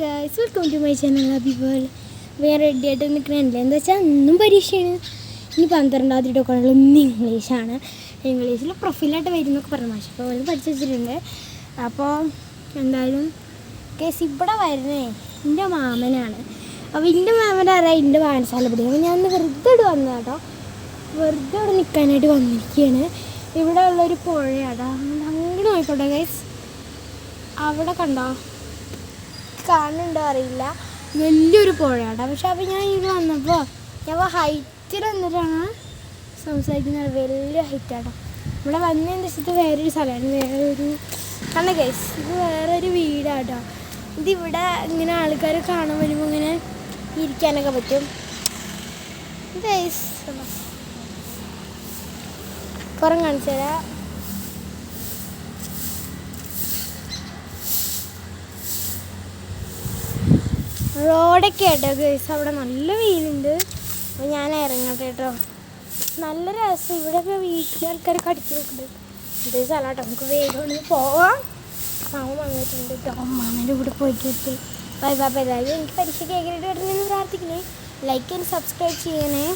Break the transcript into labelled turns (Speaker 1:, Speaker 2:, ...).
Speaker 1: Guys welcome to my channel അഭിപോലെ. അപ്പോൾ ഞാൻ റെഡി ആയിട്ട് നിൽക്കണില്ല. എന്താ വെച്ചാൽ ഇന്നും പരീക്ഷയാണ്. ഇനി 12ാം തീയതി ഒക്കെ ഇന്ന് ഇംഗ്ലീഷാണ്. ഇംഗ്ലീഷിൽ പ്രൊഫൈലായിട്ട് വരുന്നൊക്കെ പറഞ്ഞു. പക്ഷേ അപ്പോൾ അത് പഠിച്ചു വെച്ചിട്ടുണ്ട്. അപ്പോൾ എന്തായാലും കേസ് ഇവിടെ വരുന്നേ എൻ്റെ മാമനാണ്. അപ്പോൾ എൻ്റെ മാമനാരാ എൻ്റെ വായനശാല പഠിക്കും. അപ്പോൾ ഞാൻ വെറുതെ ഇവിടെ വന്നത് കേട്ടോ. വെറുതെ ഇവിടെ നിൽക്കാനായിട്ട് വന്നിരിക്കുകയാണ്. ഇവിടെ ഉള്ളൊരു പുഴയാട്ടോ. അങ്ങനെ നോക്കിക്കോട്ടെ ഗൈസ്. അവിടെ കണ്ടോ, കാണുന്നുണ്ടോ അറിയില്ല, വലിയൊരു പുഴയാണ്. പക്ഷെ അപ്പോൾ ഞാൻ ഇവിടെ വന്നപ്പോൾ ഞാൻ ഹൈറ്റിൽ വന്നിട്ടാണ് സംസാരിക്കുന്നത്. വലിയ ഹൈറ്റാട്ടോ. ഇവിടെ വന്നതിന് വെച്ചിട്ട് വേറൊരു സ്ഥലമാണ്, വേറൊരു കണ്ട ഗൈസ്. ഇത് വേറൊരു വീടാട്ടോ. ഇതിവിടെ ഇങ്ങനെ ആൾക്കാർ കാണാൻ വരുമ്പോൾ ഇങ്ങനെ ഇരിക്കാനൊക്കെ പറ്റും ഗൈസ്. പുറം കാണിച്ചു തരാം. റോഡൊക്കെ ആട്ടോ ഗൈസ്. അവിടെ നല്ല വെയിലുണ്ട്. അപ്പോൾ ഞാൻ ഇറങ്ങട്ടെ കേട്ടോ. നല്ല രസം. ഇവിടെയൊക്കെ വീട്ടിലെ ആൾക്കാരൊക്കെ അടിച്ചു നോക്കുന്നുണ്ട്. ഇതേ സ്ഥലം കേട്ടോ. നമുക്ക് വേഗം ഒന്ന് പോവാം. മാമ വന്നിട്ടുണ്ട് കേട്ടോ. മാമൻ്റെ കൂടെ പോയിട്ട് ബൈ ബൈ. എല്ലാവരും എനിക്ക് പരീക്ഷ കേൾക്കാനായിട്ട് വരുന്നതെന്ന് പ്രാർത്ഥിക്കണേ. ലൈക്ക് ആൻഡ് സബ്സ്ക്രൈബ് ചെയ്യണേ.